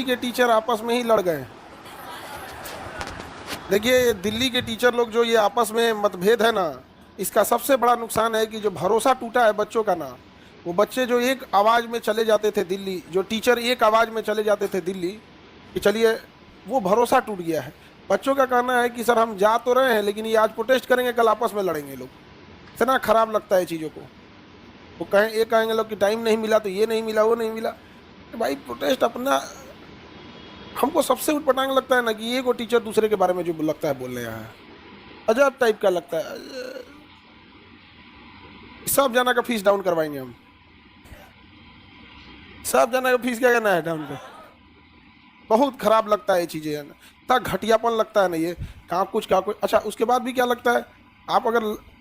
के टीचर आपस में ही लड़ गए। देखिए दिल्ली के टीचर लोग जो ये आपस में मतभेद है ना, इसका सबसे बड़ा नुकसान है कि जो भरोसा टूटा है बच्चों का ना, वो बच्चे जो एक आवाज़ में चले जाते थे दिल्ली, जो टीचर एक आवाज़ में चले जाते थे दिल्ली कि चलिए, वो भरोसा टूट गया है। बच्चों का कहना है कि सर हम जा तो रहे हैं लेकिन ये आज प्रोटेस्ट करेंगे, कल आपस में लड़ेंगे लोग। इतना खराब लगता है चीज़ों को। वो कहें, ये कहेंगे लोग कि टाइम नहीं मिला तो ये नहीं मिला वो नहीं मिला। तो भाई प्रोटेस्ट अपना, हमको सबसे उटपटांग लगता है ना कि ये को टीचर दूसरे के बारे में जो लगता है बोलने यहाँ है, अजब टाइप का लगता है। सब जना का फीस डाउन करवाएंगे हम, सब जना का फीस क्या करना है डाउन का। बहुत खराब लगता है ये चीज़ें, है ना, इतना घटियापन लगता है ना ये, कहाँ कुछ। अच्छा उसके बाद भी क्या लगता है, आप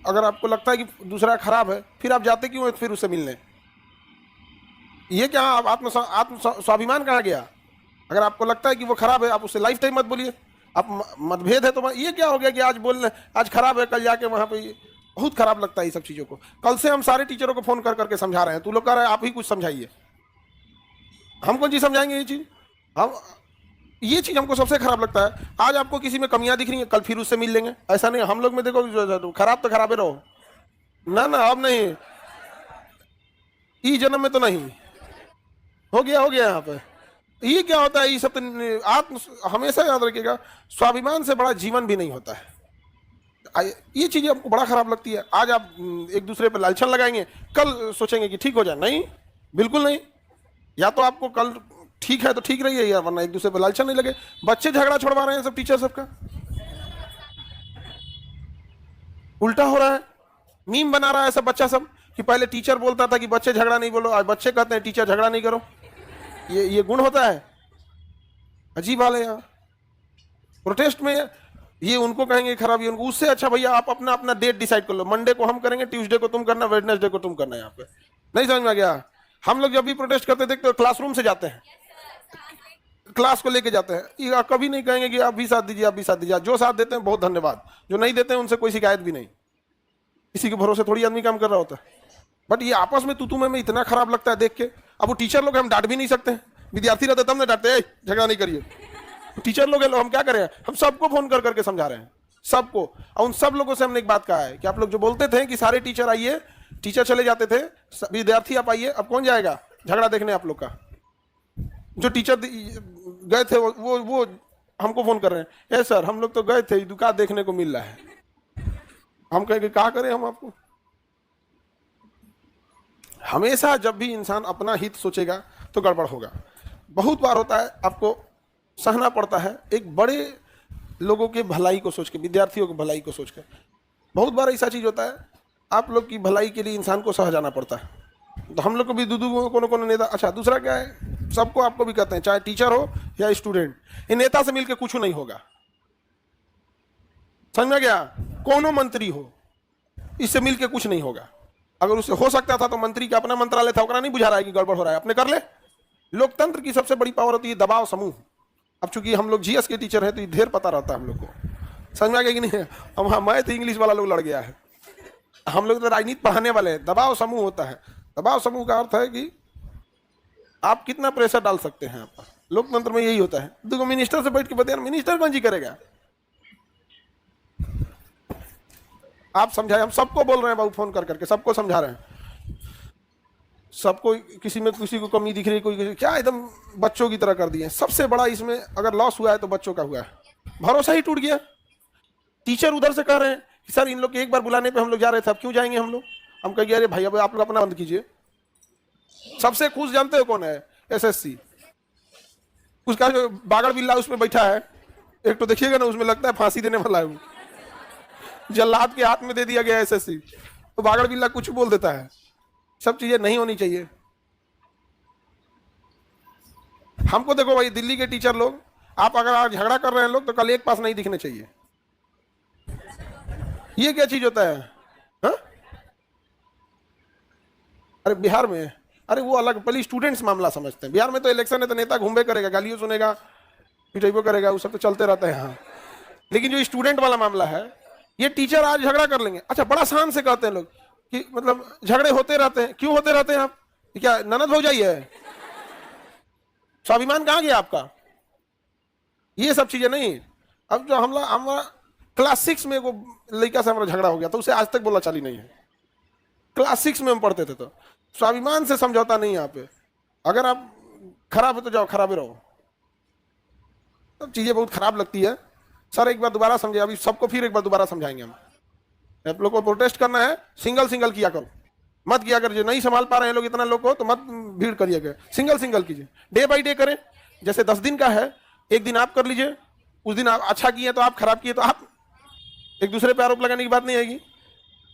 अगर आपको लगता है कि दूसरा खराब है, फिर आप जाते क्यों फिर उससे मिलने? ये क्या आप आत्म स्वाभिमान कहाँ गया? अगर आपको लगता है कि वो खराब है, आप उससे लाइफ टाइम मत बोलिए। आप मतभेद है तो ये क्या हो गया कि आज बोल रहे आज खराब है, कल जाके वहाँ पे। बहुत खराब लगता है ये सब चीज़ों को। कल से हम सारे टीचरों को फ़ोन कर करके समझा रहे हैं, तू लोग कह रहे हैं आप ही कुछ समझाइए। हम कौन चीज़ समझाएंगे ये चीज़? हम ये चीज़ हमको सबसे खराब लगता है। आज आपको किसी में कमियां दिख रही हैं, कल फिर उससे मिल लेंगे। ऐसा नहीं, हम लोग में देखो खराब तो खराब ही रहो ना ना, अब नहीं, ई जन्म में तो नहीं, हो गया यहाँ पे। ये क्या होता है, ये सब आत्म, हमेशा याद रखिएगा, स्वाभिमान से बड़ा जीवन भी नहीं होता है। ये चीज़ें हमको बड़ा खराब लगती है। आज आप एक दूसरे पर लालछन लगाएंगे, कल सोचेंगे कि ठीक हो जाए। नहीं, बिल्कुल नहीं। या तो आपको कल ठीक है तो ठीक रही है, या वरना एक दूसरे पर लालछन नहीं लगे। बच्चे झगड़ा छोड़वा रहे हैं सब, टीचर सबका उल्टा हो रहा है। मीम बना रहा है सब बच्चा सब कि पहले टीचर बोलता था कि बच्चे झगड़ा नहीं बोलो, आज बच्चे कहते हैं टीचर झगड़ा नहीं करो। ये गुण होता है, अजीब हाल है यार। प्रोटेस्ट में ये उनको कहेंगे खराब, ये उनको। उससे अच्छा भैया आप अपना अपना डेट डिसाइड कर लो, मंडे को हम करेंगे, ट्यूसडे को तुम करना, वेडनेसडे को तुम करना। यहाँ पे नहीं समझ में आ गया? हम लोग जब भी प्रोटेस्ट करते देखते तो क्लासरूम से जाते हैं, क्लास को लेके जाते हैं। कभी नहीं कहेंगे कि आप भी साथ दीजिए, आप भी साथ दीजिए। जो साथ देते हैं बहुत धन्यवाद, जो नहीं देते हैं उनसे कोई शिकायत भी नहीं। किसी के भरोसे थोड़ी आदमी काम कर रहा होता है। बट ये आपस में तू में इतना खराब लगता है देख के। अब वो टीचर लोग हम डांट भी नहीं सकते, विद्यार्थी रहते तब ना डांटते, झगड़ा नहीं करिए। टीचर लोग हम क्या करें, हम सबको फोन कर करके समझा रहे हैं, सबको। और उन सब लोगों से हमने एक बात कहा है कि आप लोग जो बोलते थे कि सारे टीचर आइए, टीचर चले जाते थे, विद्यार्थी आप आइए, अब कौन जाएगा झगड़ा देखने आप लोग का? जो टीचर गए थे वो हमको फोन कर रहे हैं, ए सर हम लोग तो गए थे, दुकान देखने को मिल रहा है। हम कहेंगे क्या करें हम आपको? हमेशा जब भी इंसान अपना हित सोचेगा तो गड़बड़ होगा। बहुत बार होता है, आपको सहना पड़ता है एक बड़े लोगों के भलाई को सोच के, विद्यार्थियों की भलाई को सोच के। बहुत बार ऐसा चीज़ होता है, आप लोग की भलाई के लिए इंसान को सह जाना पड़ता है। तो हम लोग को भी कोनो नेता। अच्छा दूसरा क्या है, सबको आपको भी कहते हैं, चाहे टीचर हो या स्टूडेंट, ये नेता से मिलकर कुछ नहीं होगा। समझ में गया? कोनो मंत्री हो, इससे मिलकर कुछ नहीं होगा। अगर उससे हो सकता था तो मंत्री का अपना मंत्रालय था, ओकरा नहीं बुझा रहा है कि गड़बड़ हो रहा है, अपने कर ले। लोकतंत्र की सबसे बड़ी पावर होती है दबाव समूह। अब चूंकि हम लोग जीएस के टीचर हैं तो ये ढेर पता रहता है हम लोग को। समझ में आ गया कि नहीं? हम मैथ इंग्लिश वाला लोग लड़ गया है, हम लोग तो राजनीति पढ़ाने वाले हैं। दबाव समूह होता है। दबाव समूह का अर्थ है कि आप कितना प्रेशर डाल सकते हैं आप। लोकतंत्र में यही होता है। देखो मिनिस्टर से बैठ के बताया, मिनिस्टर कौन जी करेगा? आप समझाए, हम सबको बोल रहे हैं बाबू, फोन कर करके सबको समझा रहे हैं। सबको, किसी में किसी को कमी दिख रही है, कोई क्या एकदम बच्चों की तरह कर दिए। सबसे बड़ा इसमें अगर लॉस हुआ है तो बच्चों का हुआ है। भरोसा ही टूट गया। टीचर उधर से कह रहे हैं कि सर इन लोग के एक बार बुलाने पे हम लोग जा रहे थे, अब क्यों जाएंगे हम लोग? हम कहेंगे अरे भाई अब आप लोग अपना बंद कीजिए। सबसे खुश जानते हो कौन है? एसएससी। उसका जो बागड़ बिल्ला उसमें बैठा है, एक तो देखिएगा ना, उसमें लगता है फांसी देने वाला है वो। जल्लाद के हाथ में दे दिया गया एसएससी, तो बागड़ बिल्ला कुछ बोल देता है। सब चीजें नहीं होनी चाहिए। हमको देखो भाई, दिल्ली के टीचर लोग, आप अगर आज झगड़ा कर रहे हैं लोग, तो कल एक पास नहीं दिखने चाहिए। ये क्या चीज होता है? हा? अरे बिहार में, अरे वो अलग, पहले स्टूडेंट्स मामला समझते हैं। बिहार में तो इलेक्शन है तो नेता घूमे करेगा, गालियों सुनेगा, पिटाइबो करेगा, वो सब तो चलते रहता है यहाँ। लेकिन जो स्टूडेंट वाला मामला है, ये टीचर आज झगड़ा कर लेंगे। अच्छा बड़ा शान से कहते हैं लोग कि मतलब झगड़े होते रहते हैं। क्यों होते रहते हैं? आप क्या ननद हो जाइए? स्वाभिमान कहाँ गया आपका? ये सब चीजें नहीं। अब जो हमारा क्लास 6 में वो लड़का से हमारा झगड़ा हो गया तो उसे आज तक बोला चाली नहीं है। क्लास 6 में हम पढ़ते थे तो स्वाभिमान से समझौता नहीं है यहाँ पे। अगर आप खराब है तो जाओ खराब ही रहो। सब चीजें बहुत खराब लगती है। सर एक बार दोबारा समझे, अभी सबको फिर एक बार दोबारा समझाएंगे हम। आप लोग को प्रोटेस्ट करना है, सिंगल सिंगल किया करो, मत किया कर। जो नहीं संभाल पा रहे हैं लोग इतना लोग को तो मत भीड़ करिएगा, सिंगल सिंगल कीजिए, डे बाई डे करें। जैसे 10 दिन का है, एक दिन आप कर लीजिए, उस दिन आप अच्छा किए तो आप, खराब किए तो आप, एक दूसरे पे आरोप लगाने की बात नहीं आएगी।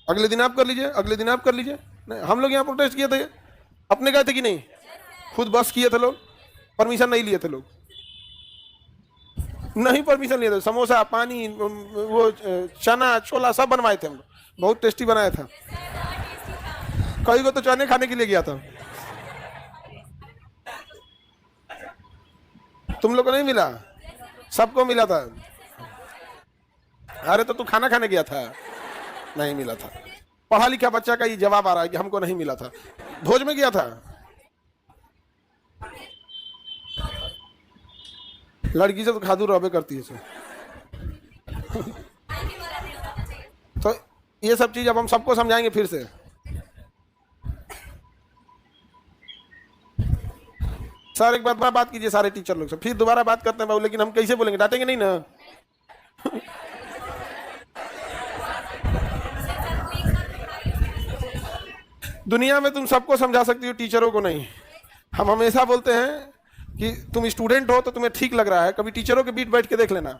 अगले दिन आप कर लीजिए, अगले दिन आप कर लीजिए। नहीं, हम लोग यहाँ प्रोटेस्ट किए थे, अपने गए थे कि नहीं? खुद बस किए थे लोग, परमिशन नहीं लिए थे लोग, नहीं परमिशन लिए थे। समोसा, पानी, वो चना छोला सब बनवाए थे हम लोग, बहुत टेस्टी बनाया था। कई को तो चने खाने के लिए गया था। तुम लोग को नहीं मिला? सबको मिला था। अरे तो तू खाना खाने गया था, नहीं मिला था। पढ़ा लिखा बच्चा का ये जवाब आ रहा है कि हमको नहीं मिला था। भोज में गया था, लड़की से तो खादू रहबे करती है। तो ये सब चीज अब हम सबको समझाएंगे फिर से। सर एक बार बात कीजिए सारे टीचर लोग से, फिर दोबारा बात करते हैं बाबू, लेकिन हम कैसे बोलेंगे? डांटेंगे नहीं ना? दुनिया में तुम सबको समझा सकती हो, टीचरों को नहीं। हम हमेशा बोलते हैं कि तुम स्टूडेंट हो तो तुम्हें ठीक लग रहा है, कभी टीचरों के बीच बैठ के देख लेना।